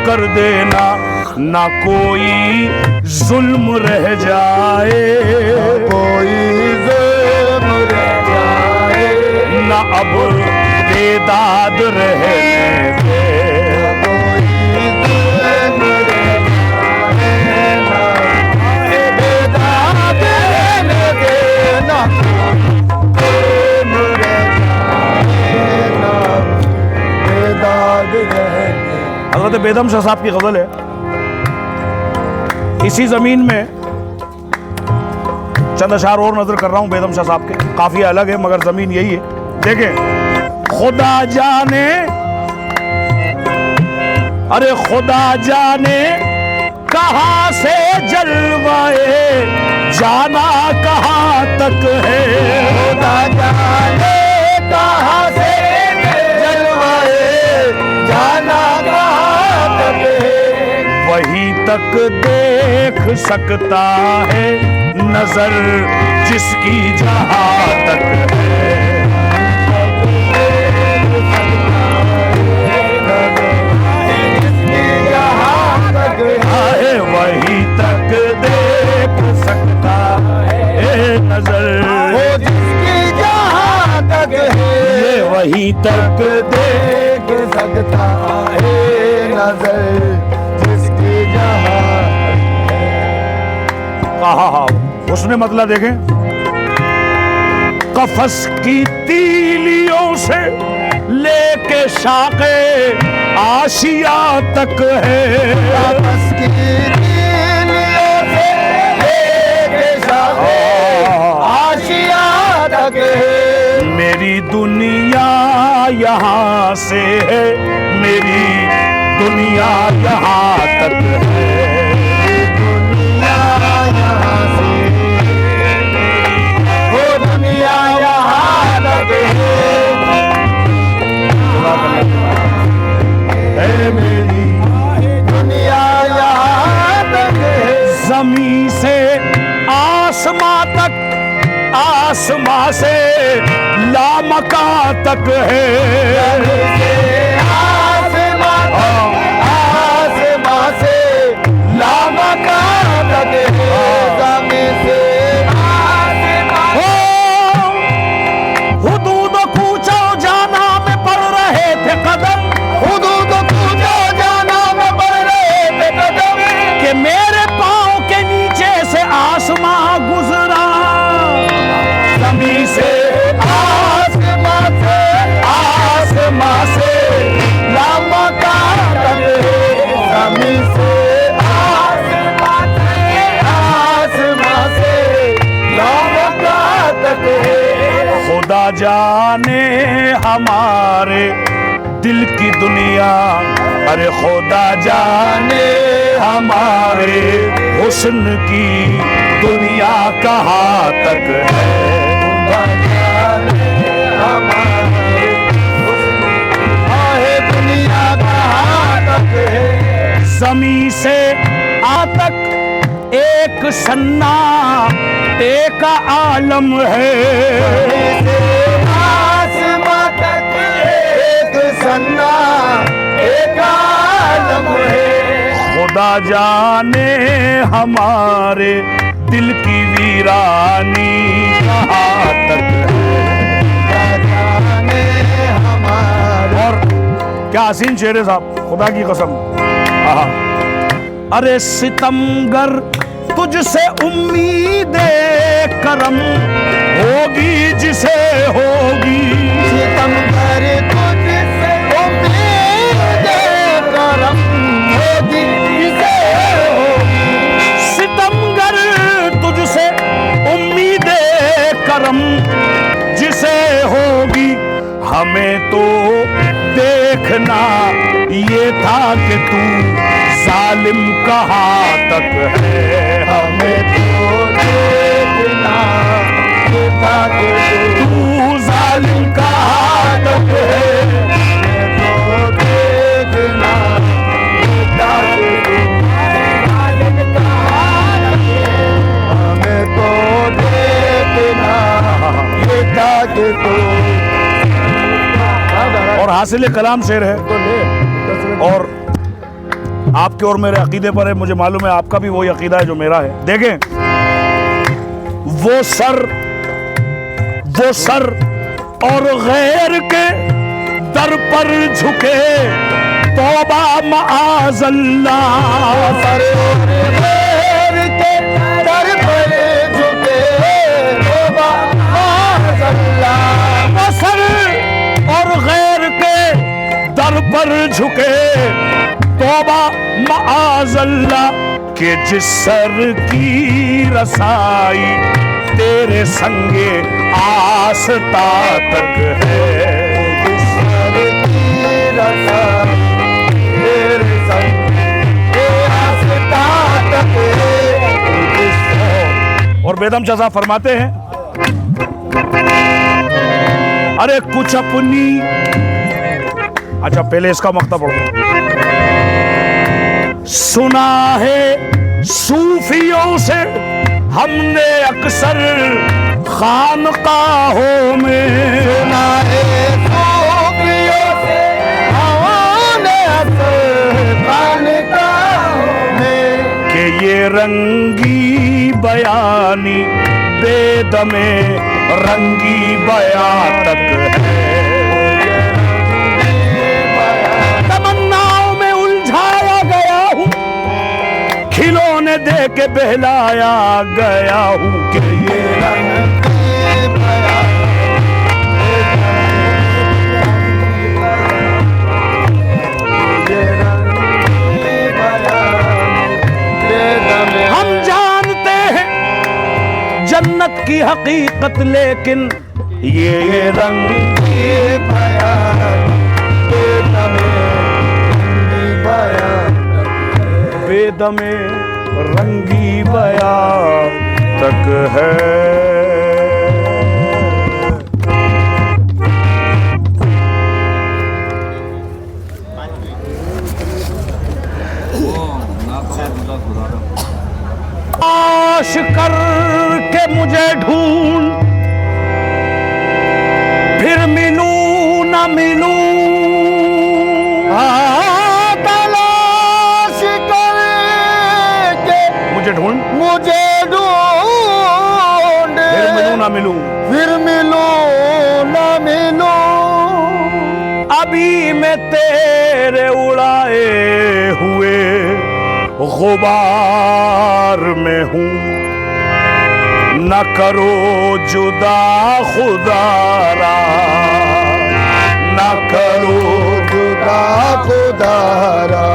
कर देना, ना कोई जुल्म रह जाए, कोई जुल्म रह जाए, ना अब बेदाद रहने दे, कोई जुल्म रह जाए, ना बेदाद रहने दे, ना जुल्म रह जाए, ना बेदाद रहने। हज़रत बेदम शाह साहब की गज़ल है। इसी ज़मीन में चंद अशार और नजर कर रहा हूं बेदम शाह साहब के, काफी अलग है मगर ज़मीन यही है। देखें, खुदा जाने, अरे खुदा जाने कहां से जलवाए जाना कहां तक है, खुदा जाने कहां से जलवाए जाना कहां तक है, वहीं तक देख सकता है नजर जिसकी जहां तक है, वहीं तक देख सकता है नजर जिसकी जहां तक है, ये वहीं तक देख सकता है नजर जिसकी जहां कहा। उसने मतलब देखें, कफस की तीलियों से लेके शाके आशिया तक है, आपस की तीलियों से लेके शाके आशिया तक है, मेरी दुनिया यहाँ से है, मेरी दुनिया यहाँ तक है, दुनिया यहाँ से वो दुनिया यहाँ तक है मेरी दुनिया यहाँ तक है, जमीन से आसमां तक, आसमां से लामका तक है, आसमां से लामका तक है, ज़मीन से आसमां हुदूद कूचो जाना में पड़ रहे थे कदम, हुदूद कूचो जाना में पड़ रहे थे कदम, कि मेरे पाँव के नीचे से आसमां गुजरा, जमीन से आसमां से लामका तक है, ज़मीन से आसमां से लामका तक है, खुदा जाने हमारे दिल की दुनिया, अरे खुदा जाने हमारे हुस्न की दुनिया कहाँ तक है, हमारे दुनिया कहाँ तक है, जमीन से आ तक एक सन्ना एक आलम है, आसमां तक एक सन्ना एक आलम है, खुदा जाने हमारे दिल की वीरानी कहाँ तक है। जाने हमारे और क्या हसीन शेर है साहब, खुदा की कसम। आहा। अरे सितमगर तुझसे उम्मीदे करम होगी जिसे होगी, सितमगर तुझसे उम्मीदे करम होगी जिसे होगी, सितमगर तुझसे उम्मीदे करम जिसे होगी, हमें तो देखना ये था कि तू जालिम कहाँ तक है, हमें तो देखना ये था कि तू जालिम कहाँ तक है, हमें तो देखना ये था कि जालिम कहाँ तक है, हमें तो देखना ये था कि तू। और हासिल कलाम शेर है। और आपके और मेरे अकीदे पर है, मुझे मालूम है आपका भी वही अकीदा है जो मेरा है। देखें, वो सर और गैर के दर पर झुके, तौबा माअज़ल्लाह। सर और गैर के दर पर झुके, तौबा माअज़ल्लाह। वो सर और गैर के दर पर झुके, तौबा माअज़ल्लाह। के जिस सर की रसाई तेरे संगे आस्ता तक है, जिस सर की रसाई तेरे संगे आस्ता तक है। और बेदम चज़ा फरमाते हैं, अरे कुछ अपनी, अच्छा पहले इसका मक्ता पढ़ो। सुना है सूफियों से हमने अक्सर खानकाहों में, सुना है सूफियों से हमने अक्सर खानकाहों में, कि ये रंगी बयानी बेदमे रंगी बया तक है। तमन्नाओं में उलझाया गया हूँ, खिलौने दे के बहलाया गया हूँ, कि ये रंगी बया, ये रंगी बया, बेदमे। हम जानते हैं जन्नत की हकीकत, लेकिन ये रंग बया, बेदमे रंगी बया, बेदमे रंगी बया तक है। आश कर के मुझे ढूंढ, फिर मिलूं न मिलूं, तलाश करके मुझे ढूंढ, मुझे ढूंढ, फिर मिलूं न मिलूं, फिर मिलूं न मिलूं। अभी मैं तेरे उड़ाए हुए गुबार में हूँ, न करो जुदा खुदारा, न करो जुदा खुदारा,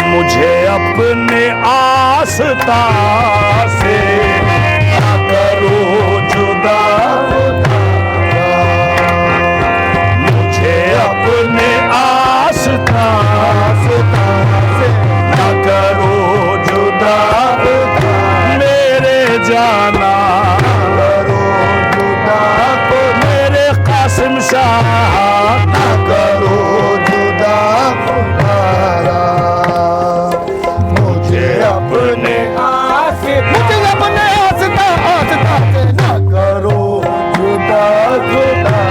मुझे अपने आस्था से, न करो जुदा खुदारा, मुझे अपने आस्था से, न करो जुदा मेरे जाना, करो जुदा मेरे कासिम शाह, न करो जुदा खुदारा, मुझे अपने आस्था से न करो जुदा खुदारा,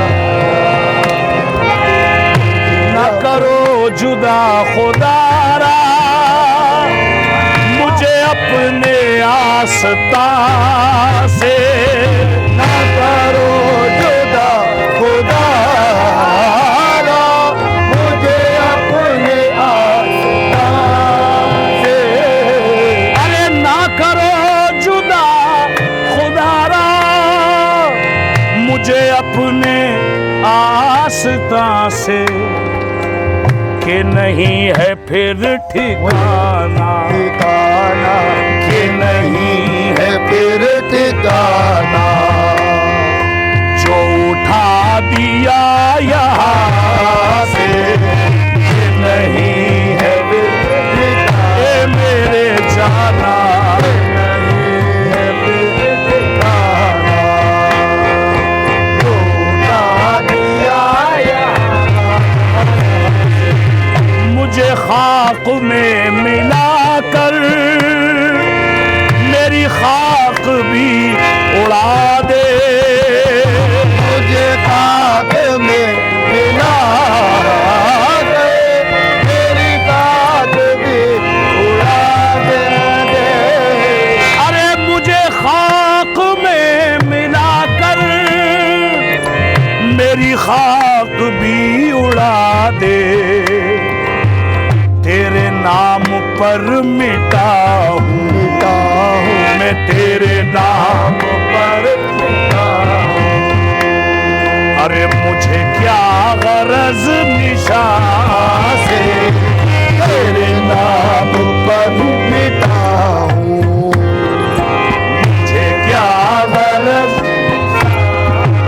न करो जुदा खुदारा, मुझे अपने आस्था से, न करो जुदा खुदारा, मुझे अपने आस्था से। अरे ना करो जुदा खुदारा, मुझे अपने आस्था से, कि नहीं है फिर ठिकाना, ठिकाना कि नहीं है फिर ठिकाना, जो उठा दिया यहाँ से, कि नहीं है फिर ठिकाना, ए मेरे जाना, नहीं है फिर ठिकाना, जो उठा दिया मुझे खाक में मिलाकर मेरी खाक भी उड़ा दे, मुझे खाक में मिला दे, मेरी खाक पर मिटा हूँ, मैं तेरे नाम पर मिटा हूँ। अरे मुझे क्या गरज निशान से, तेरे नाम पर मिटा हूँ। मुझे क्या गरज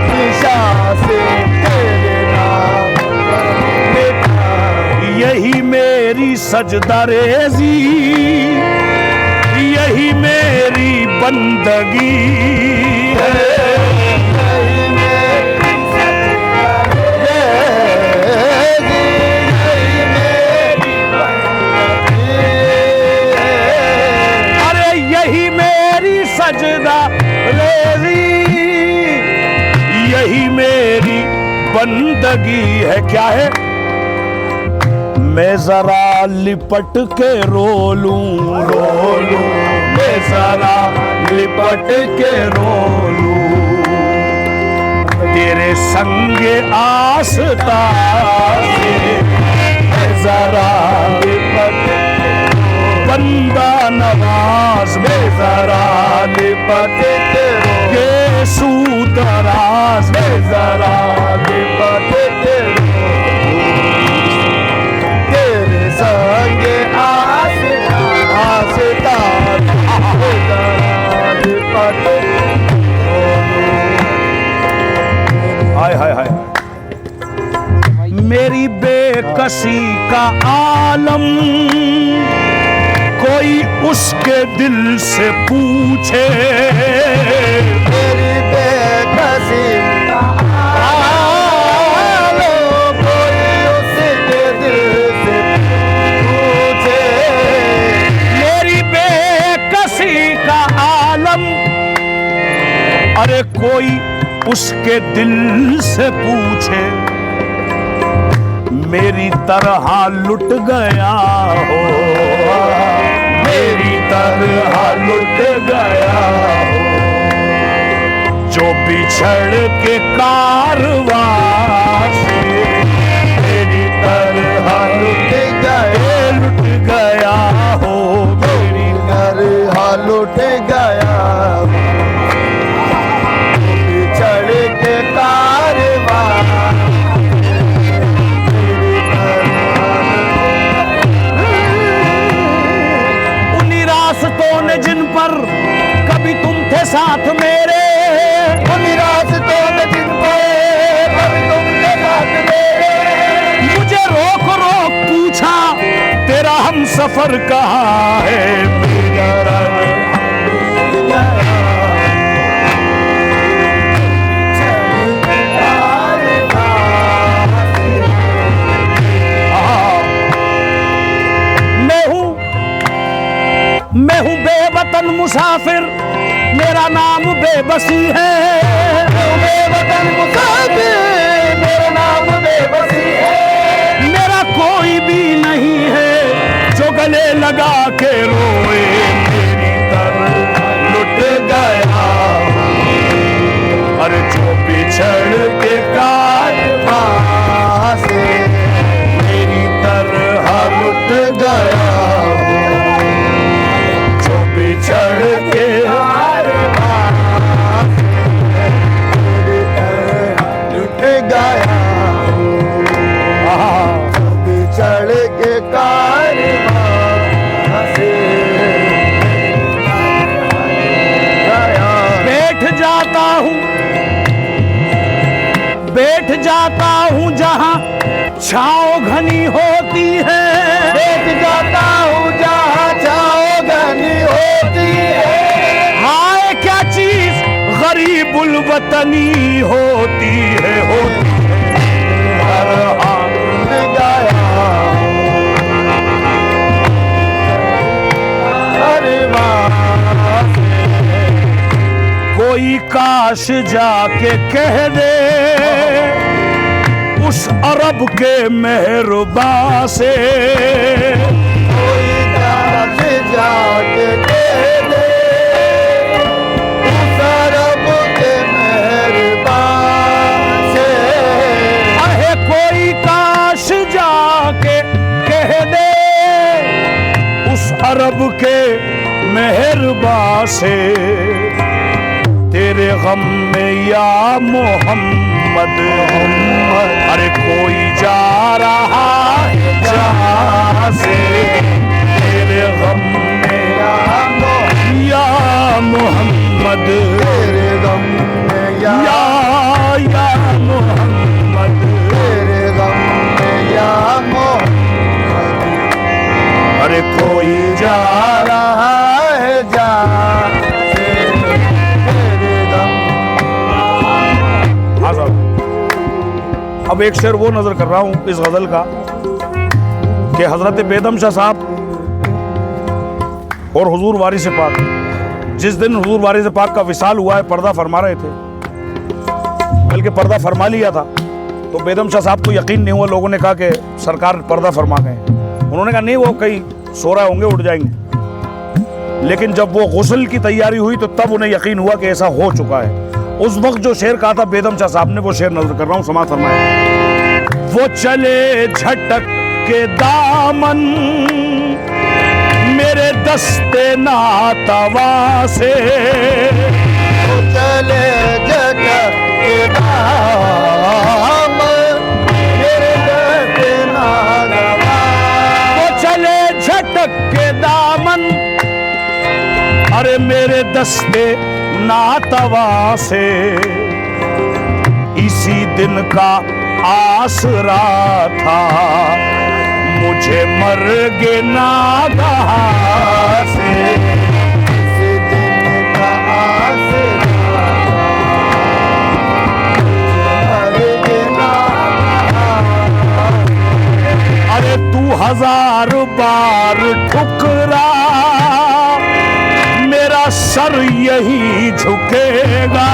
निशान से, तेरे नाम पर मिटा हूँ। यही मेरी सजदा रेज़ी, यही मेरी बंदगी है। अरे यही मेरी सजदा रेज़ी, यही मेरी बंदगी है। क्या है? मैं जरा लिपट के रो लूं, मैं जरा लिपट के रो लूं, तेरे संगे आस्था से। मैं जरा लिपट बंदा नवाज, मैं जरा लिपट के सूदराज, मैं जरा लिपट के संगे आस्था हाय हाय हाय। मेरी बेकसी का आलम कोई उसके दिल से पूछे, मेरी बेकसी का आलम कोई उसके दिल से पूछे। मेरी बेकसी का आलम, अरे कोई उसके दिल से पूछे, मेरी तरह लुट गया हो, मेरी तरह लुट गया हो, जो बिछड़ के कारवां से। मेरी तरह लुट गया हो, मेरी तरह लुट गया हो, बिछड़ के कारवां। जिन पर कभी तुम थे साथ मेरे, उन रास्तों में जिन पर कभी तुम थे साथ मेरे, मुझे रोक रोक पूछा तेरा हम सफर कहाँ है। मेरा मैं हूँ बेवतन मुसाफिर, मेरा नाम बेबसी है। मैं हूँ बेवतन मुसाफिर, मेरा नाम बेबसी है। मेरा कोई भी नहीं है जो गले लगा के रोए, मेरी तरह लुट गया। अरे जो बिछड़ के कारवां से, मेरी तरह लुट गया। बिछड़ के लुट गया, बिछड़ के कारवां से। बैठ जाता हूँ जहाँ छाँव घनी होती है, बैठ जाता हूँ जहाँ छाँव घनी होती है। हाय क्या चीज गरीबुल वतनी होती है, होती है। हर हाथ गाया अरे कोई काश जाके कह दे उस अरब के मेहरबा से, कोई काश जाके कह दे उस अरब के मेहरबा से। अहे कोई काश जाके कह दे उस अरब के मेहरबा से तेरे गम में या मोहम्मद, अरे कोई जा रहा है जहां से तेरे गम में या मोहम्मद, तेरे गम में या मोहम्मद, तेरे गम में या मोहम्मद, अरे कोई जा रहा है जहां से तेरे गम। हाँ साहब, अब एक शेर वो नजर कर रहा हूं इस गजल का कि हजरत बेदम शाह साहब और हुजूर वारिस पाक जिस दिन हुजूर वारिस पाक का विसाल हुआ है पर्दा फरमा रहे थे, बल्कि पर्दा फरमा लिया था, तो बेदम शाह साहब को यकीन नहीं हुआ। लोगों ने कहा कि सरकार पर्दा फरमा गए। उन्होंने कहा नहीं, वो कहीं सो रहे होंगे, उठ जाएंगे। लेकिन जब वो गुस्ल की तैयारी हुई तो तब उन्हें यकीन हुआ कि ऐसा हो चुका है। उस वक्त जो शेर कहा था बेदम शाह साहब ने, वो शेर नजर कर रहा हूं, समाज फरमाए। वो चले झटक के दामन मेरे दस्ते नातवा से, वो चले झटक के दामन मेरे दस्ते नातवा, वो चले झटक के दामन अरे मेरे दस्ते नातवा से, इसी दिन का आसरा था मुझे मर्गे नागहा से, इस दिन का आसरा मुझे अरे तू 1000 बार ठुकरा मेरा सर यही झुकेगा।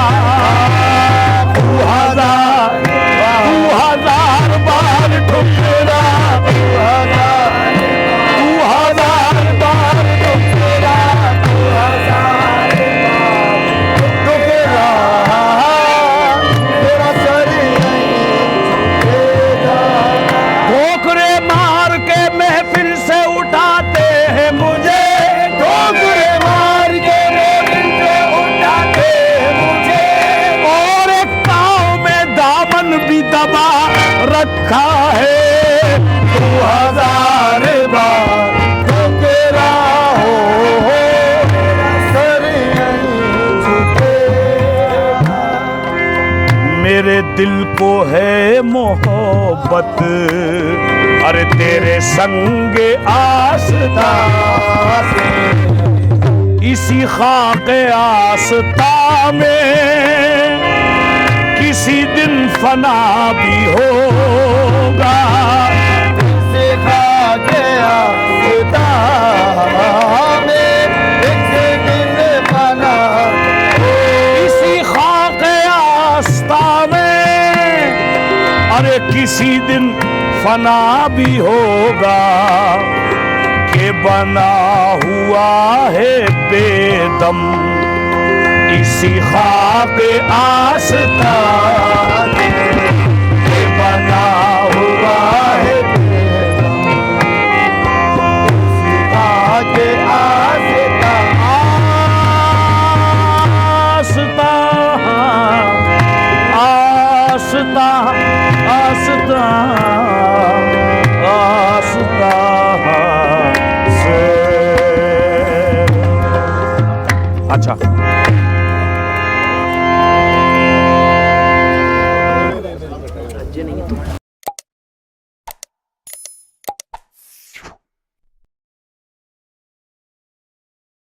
तू हजार बार ठुकरा, तू 1000 बार ठुकरा, तू 1000 बार ठुकरा मेरा सर यहीं झुकेगा। ठोकरे मार के महफिल से उठाते हैं मुझे, ठोकरे मार के महफिल से उठाते हैं मुझे, और एक पाँव में दामन भी दबा रखा है। 1000 बार ठुकरा हो मेरा सर यहीं झुकेगा। मेरे दिल को है मोहब्बत अरे तेरे संगे आस्था से इसी खाके आस्था में किसी दिन फना भी होगा। सिखा गया खुदा में एक दिन बना इसी खाके आस्था में अरे किसी दिन फना भी होगा कि बना हुआ है बेदम इसी खाके आस्था में, कि बना हुआ है आगे आस्था आस्था आस्था आस्था से। अच्छा